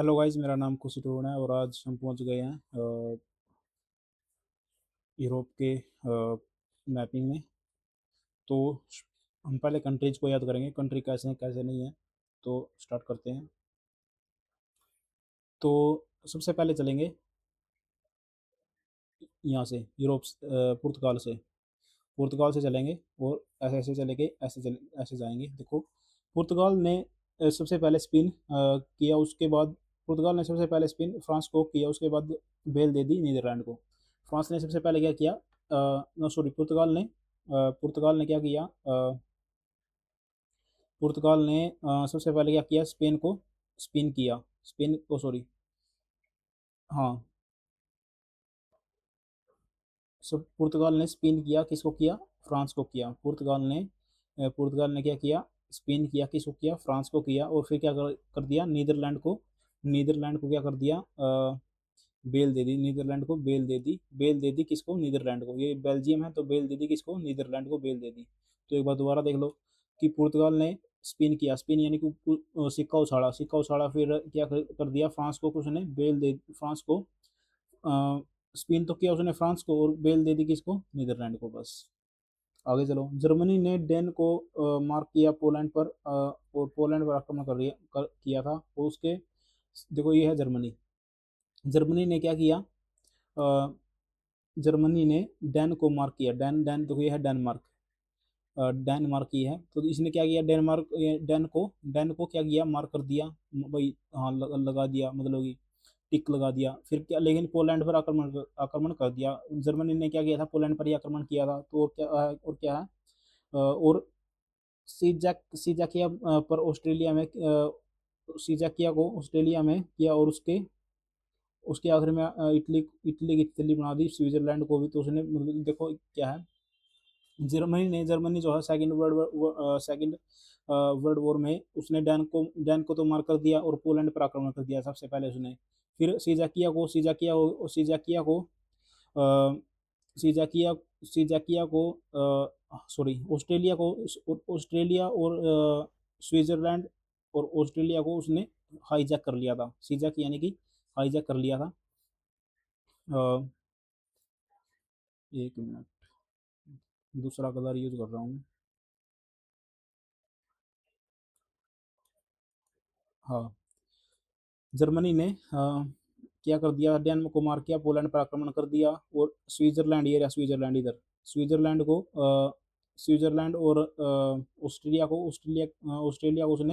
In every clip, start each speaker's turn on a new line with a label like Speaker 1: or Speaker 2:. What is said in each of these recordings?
Speaker 1: Hello guys, मेरा नाम खुशी टोन है और आज हम पहुंच गए हैं यूरोप के मैपिंग में। तो हम पहले कंट्रीज को याद करेंगे, कंट्री कैसे हैं कैसे नहीं है। तो स्टार्ट करते हैं। तो सबसे पहले चलेंगे यहाँ से पुर्तगाल से। पुर्तगाल से चलेंगे और ऐसे ऐसे चलेंगे, ऐसे जाएंगे। देखो, पुर्तगाल ने सबसे पहले स्पिन किया। उसके बाद पुर्तगाल ने सबसे पहले स्पिन फ्रांस को किया। उसके बाद बेल दे दी नीदरलैंड को। फ्रांस ने सबसे पहले क्या किया, नो सॉरी, पुर्तगाल ने क्या किया, पुर्तगाल ने सबसे पहले क्या किया, स्पेन को स्पिन किया। स्पेन को, सॉरी, हाँ, सब पुर्तगाल ने स्पिन किया। किसको किया? फ्रांस को किया। पुर्तगाल ने क्या किया, स्पिन किया। किसको किया? फ्रांस को किया। और फिर क्या कर दिया, नीदरलैंड को क्या कर दिया, बेल दे दी। नीदरलैंड को बेल दे दी। बेल दे दी किसको? नीदरलैंड को। ये बेल्जियम है तो बेल दे दी किसको? नीदरलैंड को बेल दे दी। तो एक बार दोबारा देख लो कि पुर्तगाल ने स्पिन किया। स्पिन यानी कि सिक्का उछाड़ा। सिक्का उछाड़ा, फिर क्या कर दिया, फ्रांस को उसने बेल दे, फ्रांस को स्पिन तो किया उसने फ्रांस को, और बेल दे दी किसको? नीदरलैंड को। बस आगे चलो। जर्मनी ने डेन को मार्क किया पोलैंड पर, और पोलैंड पर आक्रमण किया था। और उसके, देखो ये है जर्मनी। जर्मनी ने क्या किया, अ, जर्मनी ने डैन को मार्क किया। डैन डैन देखो, ये है डेनमार्क। डेनमार्क की है तो इसने क्या किया, डेनमार्क डैन को क्या किया, मार्क कर दिया भाई। हाँ, लगा दिया, मतलब कि टिक लगा दिया। फिर क्या, लेकिन पोलैंड पर आक्रमण कर दिया। जर्मनी ने क्या किया था, पोलैंड पर ही आक्रमण किया था। तो और क्या है, और सीजैकिया पर ऑस्ट्रेलिया में, सीजैकिया को ऑस्ट्रेलिया में किया। और उसके उसके आखिर में इटली की तितली बना दी। स्विट्जरलैंड को भी तो उसने, मतलब देखो क्या है, जर्मनी जो है सेकंड वर्ल्ड वॉर में उसने डैन को तो मार कर दिया और पोलैंड पर आक्रमण कर दिया सबसे पहले उसने। फिर अ, सीजाकिया सीजाकिया को सॉरी, ऑस्ट्रेलिया और स्विट्जरलैंड और ऑस्ट्रेलिया को उसने हाईजैक कर लिया था। सीजैक यानी कि हाईजैक कर लिया था। अ, एक मिनट, दूसरा कलर यूज कर रहा हूँ। हाँ, जर्मनी ने क्या कर दिया, डेन को मार किया, पोलैंड पर आक्रमण कर दिया। और स्विट्जरलैंड, ये रहा स्विट्जरलैंड इधर। स्विट्जरलैंड को स्विट्जरलैंड और ऑस्ट्रेलिया को उसने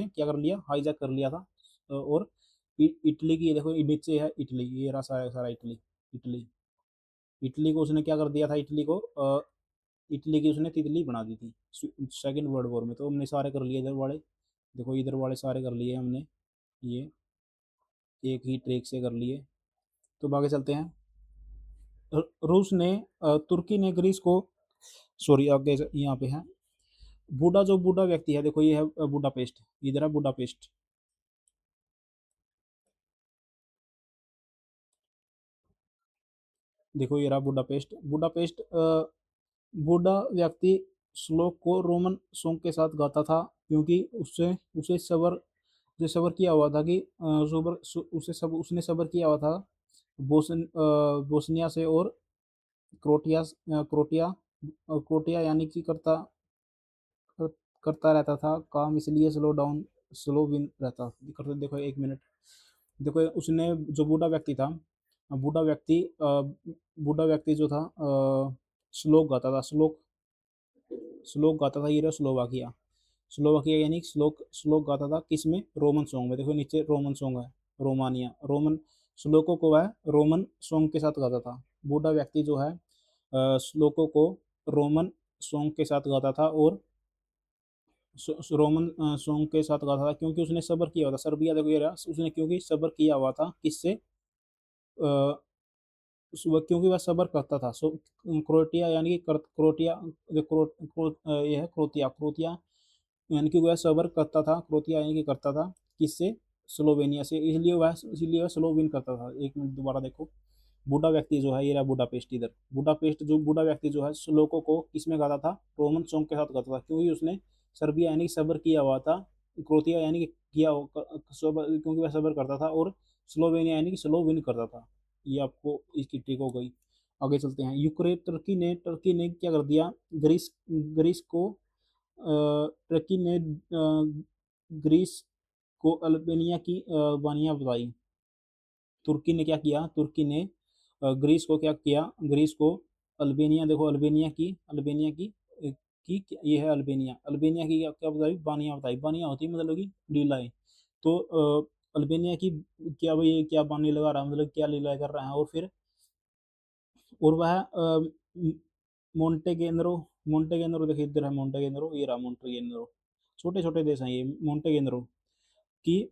Speaker 1: क्या कर लिया, हाईजैक कर लिया था। और इटली की, ये देखो ये नीचे है इटली, ये रहा सारा सारा इटली। इटली इटली को उसने क्या कर दिया था, इटली की उसने तितली बना दी थी सेकेंड वर्ल्ड वॉर में। तो हमने सारे कर लिए इधर वाले। देखो इधर वाले सारे कर लिए हमने, ये एक ही ट्रेक से कर लिए। तो आगे चलते हैं। रूस ने तुर्की ने ग्रीस को, सॉरी, आगे यहाँ पे है जो बूढ़ा व्यक्ति है। देखो ये है बुडापेस्ट, इधर है बुडापेस्ट। देखो ये रहा बुडापेस्ट। बूढ़ा व्यक्ति श्लोक को रोमन सॉन्ग के साथ गाता था, क्योंकि उससे उसे सबर किया हुआ था कि उसने सबर किया हुआ था बोस्निया से। और क्रोटिया क्रोटिया यानी कि करता रहता था काम, इसलिए स्लो विन रहता करते। देखो एक मिनट, देखो उसने जो बूढ़ा व्यक्ति बूढ़ा व्यक्ति जो था, श्लोक गाता था। श्लोक गाता था। ये रहा स्लोवाकिया। स्लोवाकिया यानी श्लोक श्लोक गाता था किसमें, रोमन सॉन्ग में। देखो नीचे रोमन सॉन्ग है, रोमानिया। रोमन श्लोकों को वह रोमन सॉन्ग के साथ गाता था। बूढ़ा व्यक्ति जो है श्लोकों को रोमन सॉन्ग के साथ गाता था। और रोमन सॉन्ग के साथ गाता था क्योंकि उसने सब्र किया हुआ था। सर्बिया देखो ये रहा, उसने क्योंकि सब्र किया हुआ था किससे, क्योंकि वह सब्र करता था। क्रोएटिया यानी कि क्रोटिया, जो ये है क्रोतिया। यानी कि वह सब्र करता था। क्रोतिया यानी कि करता था किससे, स्लोवेनिया से। इसलिए वह स्लो विन करता था। एक मिनट दोबारा देखो। बूढ़ा व्यक्ति जो है, ये रहा बुडापेस्ट इधर। बूढ़ा व्यक्ति जो है श्लोकों को किसमें गाता था, रोमन सॉन्ग के साथ गाता था, क्योंकि उसने सर्बिया यानी कि सब्र किया हुआ था। क्रोतिया यानी कि क्योंकि वह सब्र करता था। और स्लोवेनिया यानी कि स्लो विन करता था। ये आपको इसकी ट्रिक हो गई। आगे चलते हैं। यूक्रेन टर्की ने क्या कर दिया, ग्रीस ग्रीस को टर्की ने ग्रीस को अल्बानिया की बानियां बताई। तुर्की ने क्या किया, तुर्की ने ग्रीस को क्या किया, ग्रीस को अल्बानिया, देखो अल्बानिया की ये है अल्बानिया, अल्बानिया की क्या क्या बताई, बानियां बताई। बानियां होती है मतलब कि लीलाएं। तो अल्बानिया की क्या भाई, क्या बानी लगा रहा है, मतलब क्या लीलाएं कर रहा है। और फिर और वह मोन्टेगेनरो, मोन्टेगेनरो देखिए इधर है मोन्टेगेनरो, ये रहा मोन्टेगेनरो, छोटे छोटे देश हैं ये मोन्टेगेनरो की।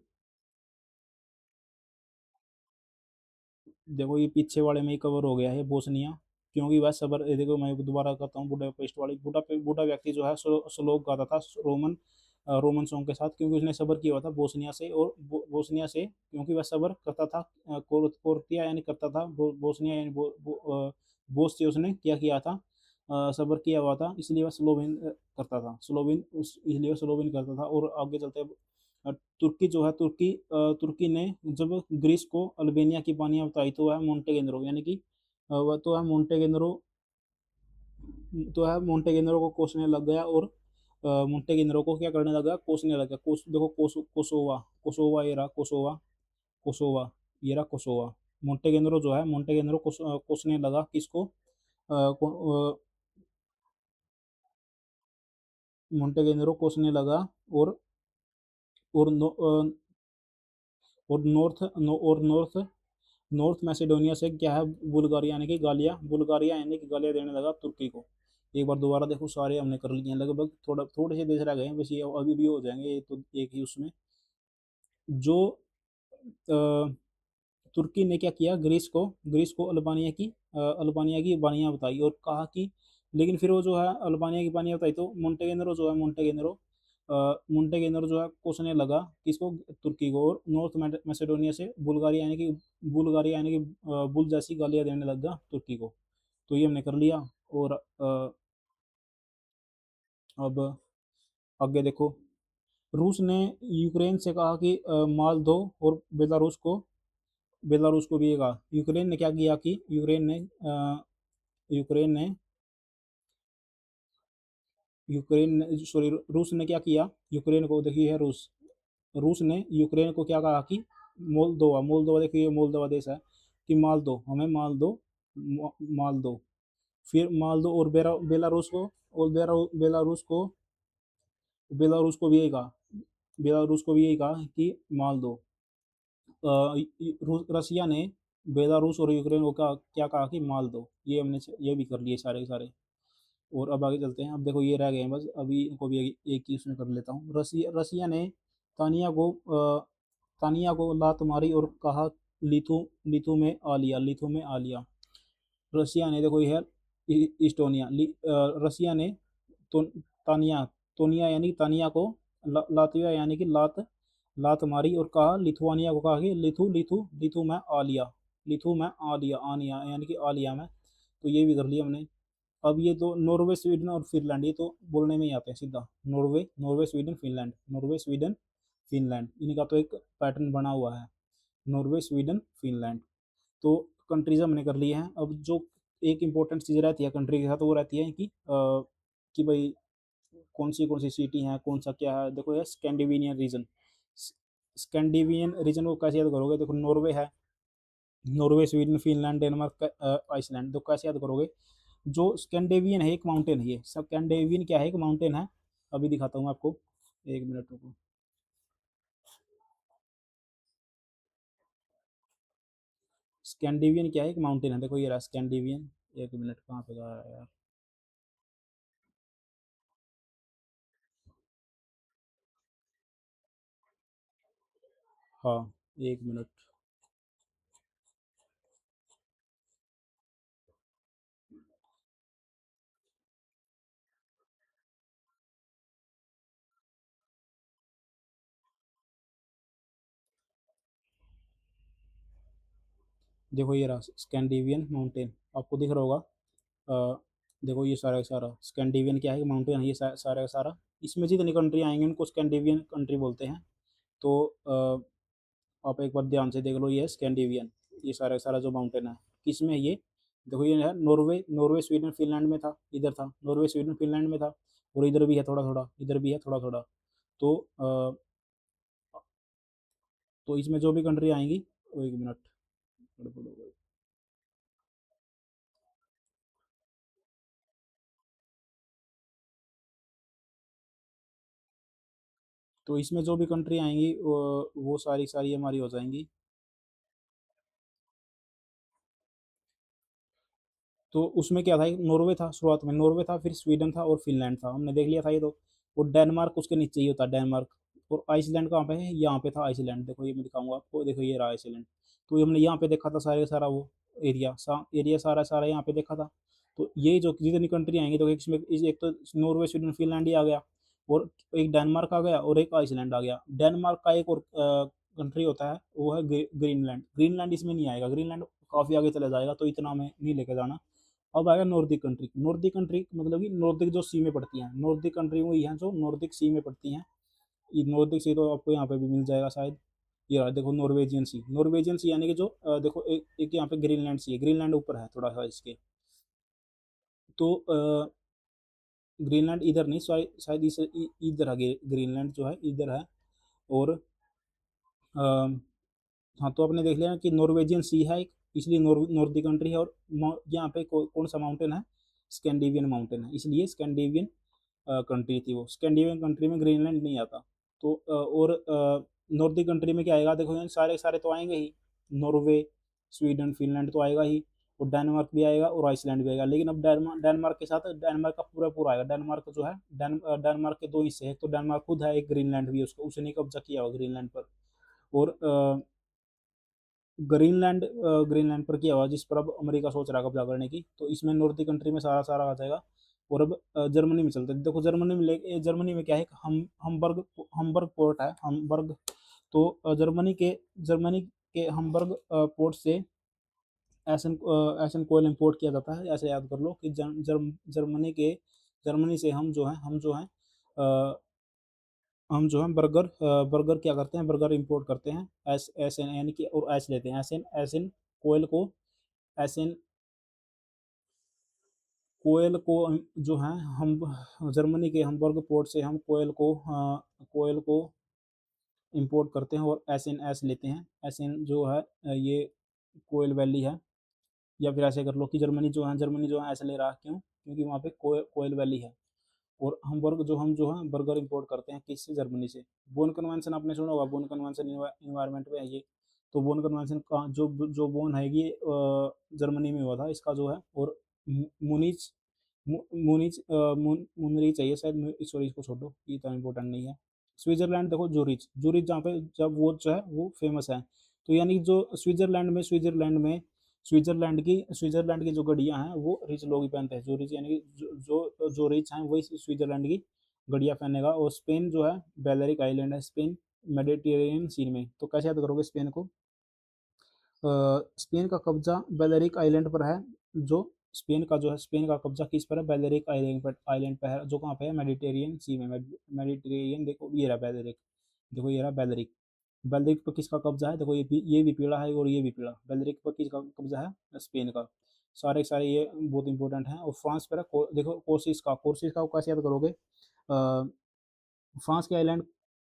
Speaker 1: देखो ये पीछे वाले में ही कवर हो गया है बोस्निया, क्योंकि वह सबर, ये देखो मैं दोबारा कहता हूँ, बुडापेस्ट वाली, बूढ़ा व्यक्ति जो है श्लोक गाता था रोमन रोमन सॉन्ग के साथ, क्योंकि उसने सबर किया हुआ था बोस्निया से। और बोस्निया से क्योंकि वह सबर करता था, कोर्तिया यानी करता था, बोस्निया यानी बोस से उसने क्या किया था, सबर किया हुआ था, इसलिए वह स्लोवेन करता था, स्लोवेन इसलिए वह स्लोवेन करता था। और आगे चलते हैं। तुर्की जो है, तुर्की ने जब ग्रीस को अल्बानिया की बानियां बताई तो वह मोन्टेनेग्रो यानी कि वह तो है मोन्टेनेग्रो, तो है मोन्टेनेग्रो को कोसने लग गया। और मोन्टेनेग्रो को क्या करने लगा, कोसने लगा। देखो कोसोवा, कोसोवा ये रहा कोसोवा, कोसोवा ये रहा कोसोवा। मोन्टेनेग्रो जो है, मोन्टेनेग्रो कोसने लगा किसको, मोन्टेनेग्रो कोसने लगा। और और नो, और नॉर्थ नॉर्थ मैसेडोनिया से क्या है, बुल्गारिया यानी कि गालिया, बुल्गारिया यानी कि गालिया देने लगा तुर्की को। एक बार दोबारा देखो, सारे हमने कर लिए हैं लगभग, थोड़े से देश रह गए हैं बस, ये अभी भी हो जाएंगे ये तो एक ही उसमें। जो तुर्की ने क्या किया, ग्रीस को अल्बानिया की बानियां बताई और कहा कि, लेकिन फिर वो जो है अल्बानिया की बानियां बताई तो मोन्टेनेग्रो जो है, मोन्टेनेग्रो जो है कोसने लगा किसको, तुर्की को। और नॉर्थ मैसेडोनिया से बुल्गारिया यानी कि बुल जैसी गालियां देने लगा तुर्की को। तो ये हमने कर लिया। और अब आगे देखो। रूस ने यूक्रेन से कहा कि माल दो, और बेलारूस को भी ये कहा। यूक्रेन ने क्या किया कि यूक्रेन ने सॉरी, रूस ने क्या किया, यूक्रेन को, देखिए है रूस, रूस ने यूक्रेन को क्या कहा कि मोल्दोवा, देखिए ये मोल्दोवा देश है, कि माल दो हमें, माल दो। फिर माल दो। और बेलारूस को, और बेलारूस को भी यही कहा, कि माल दो। रसिया ने बेलारूस और यूक्रेन को क्या कहा कि माल दो। ये हमने ये भी कर लिए सारे के सारे। और अब आगे चलते हैं। अब देखो ये रह गए हैं बस, अभी इनको भी एक ही उसमें कर लेता हूँ। रसिया ने तानिया को लात मारी और कहा, लिथु में आ लिया। रसिया ने, देखो ये है इस्टोनिया, रसिया ने तो तानिया, यानी तानिया को, लातविया यानी कि लात मारी और कहा, लिथुआनिया को कहा कि लिथु में आ लिया, आनिया यानी कि आ लिया मैं। तो ये भी कर लिया हमने। अब ये तो नॉर्वे, स्वीडन और फिनलैंड, ये तो बोलने में ही आते हैं सीधा। नॉर्वे स्वीडन फिनलैंड, इनका तो एक पैटर्न बना हुआ है, नॉर्वे स्वीडन फिनलैंड। तो कंट्रीज हमने कर लिए हैं। अब जो एक इंपॉर्टेंट चीज़ रहती है कंट्री के साथ, वो रहती है कि भाई कौन सी सिटी है, कौन सा क्या है। देखो ये स्कैंडिनेवियन रीजन, को कैसे याद करोगे, देखो नॉर्वे है, Norway Sweden Finland Denmark Iceland, तो कैसे याद करोगे। जो स्कैंडेवियन है, एक माउंटेन है, ये स्कैंडेवियन क्या है, एक माउंटेन है। अभी दिखाता हूँ आपको, एक मिनट रुको। स्कैंडेवियन क्या है, एक माउंटेन है, देखो ये रहा स्कैंडेवियन। एक मिनट, कहाँ पे गया यार। हाँ, एक मिनट। देखो ये रहा स्कैंडिनेवियन माउंटेन, आपको दिख रहा होगा। अ, देखो ये सारा का सारा स्कैंडिनेवियन क्या है, माउंटेन है ये सारा का सारा। इसमें जितनी कंट्री आएंगे उनको स्कैंडिनेवियन कंट्री बोलते हैं। तो आप एक बार ध्यान से देख लो, ये है स्कैंडिनेवियन, ये सारा सारा जो माउंटेन है किस में है ये, देखो ये है नॉर्वे, नॉर्वे स्वीडन फिनलैंड में था, इधर था नॉर्वे स्वीडन फिनलैंड में था, और इधर भी है थोड़ा थोड़ा, इधर भी है थोड़ा थोड़ा। तो तो इसमें जो भी कंट्री आएंगी, वो एक मिनट, गड़बड़ हो गई। तो इसमें जो भी कंट्री आएंगी वो सारी सारी हमारी हो जाएंगी। तो उसमें क्या था, नॉर्वे था शुरुआत में, नॉर्वे था, फिर स्वीडन था और फिनलैंड था, हमने देख लिया था ये तो। और डेनमार्क उसके नीचे ही होता है, डेनमार्क। और आइसलैंड कहाँ पे है, यहाँ पे था आइसलैंड, देखो ये मैं दिखाऊंगा आपको, देखो ये रहा आइसलैंड। तो ये हमने यहाँ पे देखा था सारे सारा वो एरिया एरिया सारा सारा यहाँ पे देखा था। तो ये जो जितनी कंट्री आएंगी, तो इसमें एक तो नॉर्वे स्वीडन फिनलैंड ही आ गया, और एक डेनमार्क आ गया, और एक आइसलैंड आ गया। डेनमार्क का एक और कंट्री होता है, वो है ग्रीनलैंड। ग्रीनलैंड इसमें नहीं आएगा, ग्रीनलैंड काफ़ी आगे चला जाएगा, तो इतना हमें नहीं लेके जाना। अब आएगा नॉर्दिक कंट्री। नॉर्दिक कंट्री मतलब कि नॉर्दिक जो सी में पड़ती हैं, नॉर्दिक कंट्री वही हैं जो नॉर्दिक सी में पड़ती हैं। ये नॉर्दिक सी तो आपको यहाँ पे भी मिल जाएगा शायद। ये रहा देखो नॉर्वेजियन सी, नॉर्वेजियन सी यानी कि जो देखो एक यहाँ पे ग्रीनलैंड सी है, ग्रीनलैंड ऊपर है थोड़ा सा इसके। तो ग्रीनलैंड इधर नहीं, शायद इधर है, ग्रीनलैंड जो है इधर है। और हाँ, तो आपने देख लिया कि नॉर्वेजियन सी है एक, इसलिए नॉर्दी कंट्री है। और यहाँ पे कौन सा माउंटेन है, स्कैंडिनेवियन माउंटेन है, इसलिए स्कैंडिनेवियन कंट्री थी वो। स्कैंडिनेवियन कंट्री में ग्रीनलैंड नहीं आता। तो और नॉर्दी कंट्री में क्या आएगा, देखो यहाँ सारे सारे तो आएंगे ही, नॉर्वे स्वीडन फिनलैंड तो आएगा ही, और डेनमार्क भी आएगा और आइसलैंड भी आएगा। लेकिन अब डेनमार्क के साथ डेनमार्क का पूरा पूरा आएगा। डेनमार्क जो है, डेनमार्क के दो हिस्से हैं, तो डेनमार्क खुद है, एक ग्रीनलैंड भी है, उसको उसने कब्जा किया हुआ ग्रीनलैंड पर। और ग्रीनलैंड ग्रीनलैंड पर किया हुआ, जिस पर अब अमेरिका सोच रहा है कब्जा करने की। तो इसमें नॉर्थ कंट्री में सारा सारा आ जाएगा। और अब जर्मनी में चलते हैं, देखो जर्मनी में जर्मनी में क्या है, हमबर्ग, हमबर्ग पोर्ट है, हमबर्ग। तो जर्मनी के हमबर्ग पोर्ट से एसन एसन कोयल इंपोर्ट किया जाता है। ऐसे याद कर लो कि जर्मनी से हम जो है बर्गर क्या करते हैं, बर्गर इंपोर्ट करते हैं, एस एस एन यानी कि, और एस लेते हैं, एस एन कोयल को, एस एन कोयल को जो है हम जर्मनी के हमबर्ग पोर्ट से हम कोयल को इंपोर्ट करते हैं, और एस एन एस लेते हैं। एस एन जो है ये कोयल वैली है। या फिर ऐसे कर लो कि जर्मनी जो है ऐसे ले रहा है, क्यों, क्योंकि वहाँ पे कोयल वैली है। और हम जो है बर्गर इंपोर्ट करते हैं किससे, जर्मनी से। बोन कन्वेंशन आपने सुना होगा, बोन कन्वेंशन इन्वायरमेंट में है ये। तो बोन कन्वेंशन का जो बोन है ये जर्मनी में हुआ था इसका जो है। और मुनिच मुनिच मुनरी चाहिए शायद, सॉरी इसको छोड़ो, ये इतना इंपॉर्टेंट नहीं है। स्विट्जरलैंड देखो, जूरिच, जूरिच जहाँ पे जब वो जो है वो फेमस है। तो यानी जो स्विट्जरलैंड की जो घड़ियाँ हैं वो रिच लोग ही पहनते हैं, जो रिच यानी कि जो रिच हैं वही स्विट्जरलैंड की घड़ियाँ पहनेगा। और स्पेन जो है बेलेरिक आइलैंड है, स्पेन मेडिटेरेनियन सी में। तो कैसे याद करोगे स्पेन को, स्पेन का कब्जा बेलेरिक आइलैंड पर है। जो स्पेन का कब्जा किस पर है, बेलेरिक आइलैंड पर है, जो कहाँ पे है, मेडिटेरियन सी में। मेडिटेरियन देखो ये रहा बेलेरिक, देखो ये रहा बेलेरिक। बेलेरिक पर किसका कब्जा है, देखो ये भी पीला है, और ये भी पीला। बेलेरिक पर किसका कब्जा है, स्पेन का। सारे सारे ये बहुत इंपॉर्टेंट हैं। और फ्रांस पर है देखो कोर्सिस का कैसे याद करोगे, फ्रांस के आइलैंड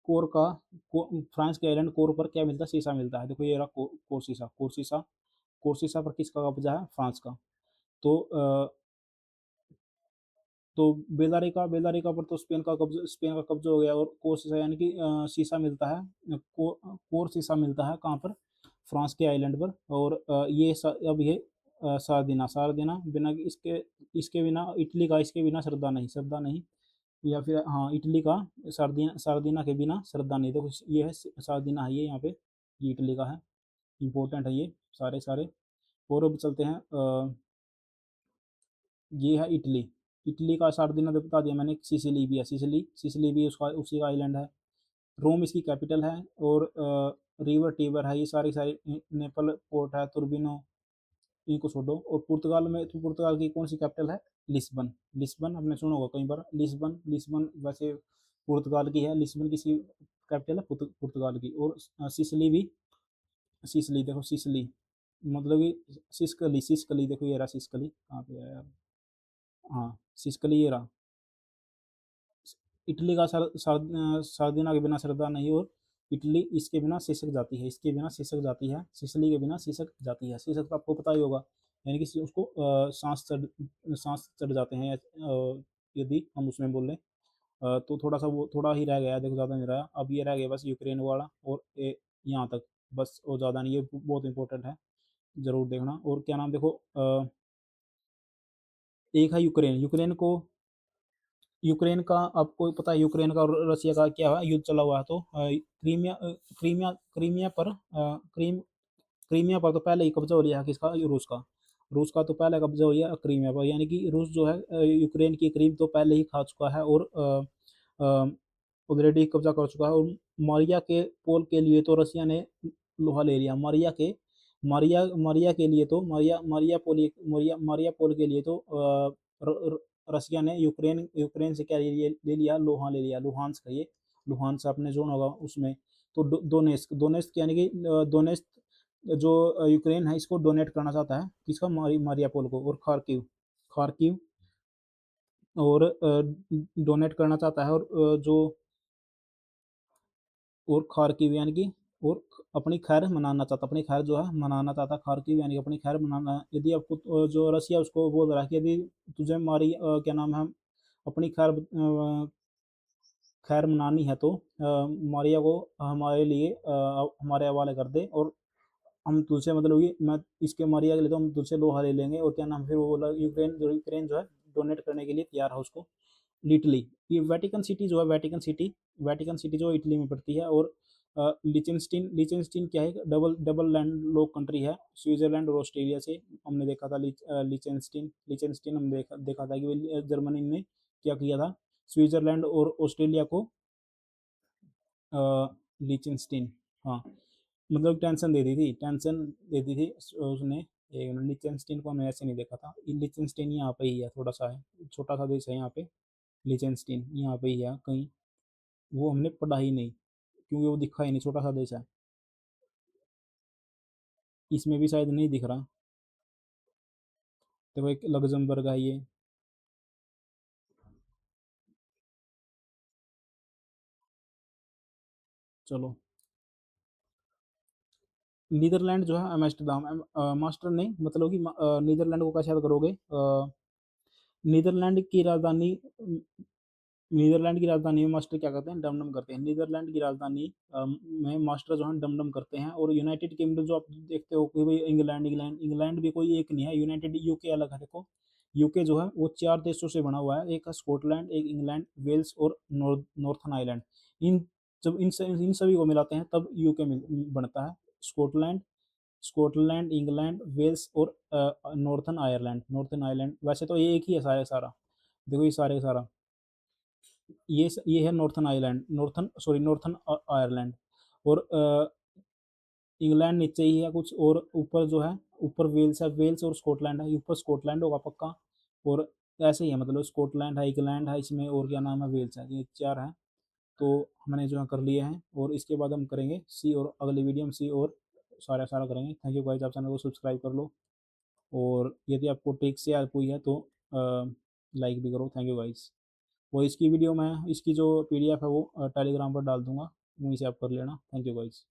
Speaker 1: कोर का फ्रांस के आइलैंड कोर पर क्या मिलता है, शीशा मिलता है। देखो ये रहा कोर्सिसा, कोर्सिसा पर किसका कब्जा है, फ्रांस का। तो तो बेलारिका पर तो स्पेन का कब्जा हो गया। और कोर्सिसा यानी कि शीशा मिलता है, कोर शीशा मिलता है कहाँ पर, फ्रांस के आइलैंड पर। और अब ये सार्दिना बिना इसके इसके बिना इटली का, इसके बिना श्रद्धा नहीं। या फिर हाँ, इटली का सार्दिना के बिना श्रद्धा नहीं। देखो ये है सार्दिना है, ये यहाँ पे, ये इटली का है, इंपॉर्टेंट है ये सारे सारे। और अब चलते हैं ये है इटली। इटली का सार्दिना तो बता दिया मैंने, सिसिली भी है, सिसिली भी उसका उसी का आइलैंड है। रोम इसकी कैपिटल है। और रिवर टीबर है, ये सारी सारी नेपल पोर्ट है, तुर्बिनो, इनको छोड़ो। और पुर्तगाल में, तो पुर्तगाल की कौन सी कैपिटल है, लिस्बन। लिस्बन आपने सुना होगा कई बार, लिस्बन लिस्बन वैसे पुर्तगाल की है, लिस्बन किसी कैपिटल है पुर्तगाल की। और सिसिली भी सिसली, देखो सिसली मतलब कि सिसकली, सिसकली देखो ये रहा सिसकली, कहाँ पे है यार, हाँ सिसकली ये रहा। इटली का सर्दिना के बिना सरदा नहीं, और इटली इसके बिना सिसक जाती है, इसके बिना सिसक जाती है, सिसली के बिना सिसक जाती है। सिसक तो आपको पता ही होगा, यानी कि उसको सांस चढ़ जाते हैं, यदि हम उसमें बोल लें। तो थोड़ा सा वो थोड़ा ही रह गया, देखो ज़्यादा नहीं रहा, अब ये रह गया बस यूक्रेन वाला, और यहाँ तक बस, और ज़्यादा नहीं, ये बहुत इंपॉर्टेंट है, ज़रूर देखना। और क्या नाम देखो, एक है यूक्रेन, यूक्रेन का आपको पता है, यूक्रेन का और रसिया का क्या हुआ, युद्ध चला हुआ है, तो क्रीमिया पर क्रीमिया पर तो पहले ही कब्जा हो लिया है किसका, रूस का तो पहले कब्जा हो लिया क्रीमिया पर, यानी कि रूस जो है यूक्रेन की क्रीम तो पहले ही खा चुका है, और ऑलरेडी कब्जा कर चुका है। और मारिया के पोल के लिए तो रसिया ने लोहा ले लिया, मारिया के लिए तो मारिया पोल के लिए तो रसिया ने यूक्रेन यूक्रेन से क्या ले लिया, लोहा ले लिया, लुहान्स का ये, लुहान्स आपने जोन होगा उसमें। तो दोनेस्क दोनेस्क यानी कि दोनेस्क जो यूक्रेन है इसको डोनेट करना चाहता है, किसका, मारियापोल को। और खार्किव, खार्किव और डोनेट करना चाहता है, और जो और खार्किव यानी कि, और अपनी खैर मनाना चाहता, अपनी खैर जो है मनाना चाहता, खार्किव यानी कि अपनी खैर मनाना। यदि आपको जो रसिया उसको बोल रहा है कि यदि तुझे क्या नाम है, अपनी खैर मनानी है, तो मारिया को हमारे लिए हमारे हवाले कर दे, और हम तुझसे मतलब कि मैं इसके मारिया के लिए तो हम तुझसे लोहा ले लेंगे, और क्या नाम, फिर वो बोला, यूक्रेन जो है डोनेट करने के लिए तैयार है उसको। इटली, ये वेटिकन सिटी जो है, वेटिकन सिटी जो इटली में पड़ती है। और लिचेनस्टीन, लिचेनस्टीन क्या है, double double land lock country है, स्विट्जरलैंड और ऑस्ट्रेलिया से। हमने देखा था लिचेनस्टीन, लिचेनस्टीन हमने देखा था कि जर्मनी ने क्या किया था, स्विट्जरलैंड और ऑस्ट्रेलिया को लिचेनस्टीन, हाँ मतलब टेंशन दे दी थी, टेंशन दे दी थी उसने। एक मिनट, लिचेनस्टीन को हमने ऐसे नहीं देखा था, लिचेनस्टीन यहाँ पे ही है, थोड़ा सा है, छोटा सा देश है यहाँ पे, लिचेनस्टीन यहाँ पे ही है कहीं, वो हमने पढ़ा ही नहीं, क्योंकि वो दिखा ही नहीं, छोटा सा देश है। इसमें भी शायद नहीं दिख रहा, देखो एक लग्जमबर्ग है ये, चलो। नीदरलैंड जो है एम्स्टर्डम, मास्टर नहीं मतलब कि नीदरलैंड को कैसे याद करोगे, नीदरलैंड की राजधानी, नीदरलैंड की राजधानी में मास्टर क्या करते हैं, डम करते हैं, नीदरलैंड की राजधानी में मास्टर जो है डम करते हैं। और यूनाइटेड किंगडम जो आप देखते हो कि भाई इंग्लैंड इंग्लैंड इंग्लैंड भी कोई एक नहीं है, यूनाइटेड यूके अलग है, देखो यूके जो है वो 4 देशों से बना हुआ है, एक है स्कॉटलैंड, एक इंग्लैंड, वेल्स और नॉर्थन आयरलैंड। इन जब इन सभी को मिलाते हैं तब यूके बनता है। स्कॉटलैंड, इंग्लैंड, वेल्स और नॉर्थन आयरलैंड, वैसे तो ये एक ही है सारे सारा, देखो ये सारे सारा, ये है नॉर्थन आयरलैंड, नॉर्थन आयरलैंड। और इंग्लैंड नीचे ही है कुछ, और ऊपर जो है, ऊपर वेल्स है, वेल्स और स्कॉटलैंड है, ऊपर स्कॉटलैंड होगा पक्का। और ऐसे ही है, मतलब स्कॉटलैंड है, इंग्लैंड है इसमें, और क्या नाम है, वेल्स है, ये 4 हैं। तो हमने जो है कर लिए हैं, और इसके बाद हम करेंगे सी, और अगली वीडियो हम सी और सारा सारा करेंगे। थैंक यू गाइस, आप चैनल को सब्सक्राइब कर लो, और यदि आपको टेक से हेल्प हुई है तो लाइक भी करो। Thank you guys. वो इसकी वीडियो मैं इसकी जो पीडीएफ है वो टेलीग्राम पर डाल दूंगा, वहीं से आप कर लेना। Thank you guys.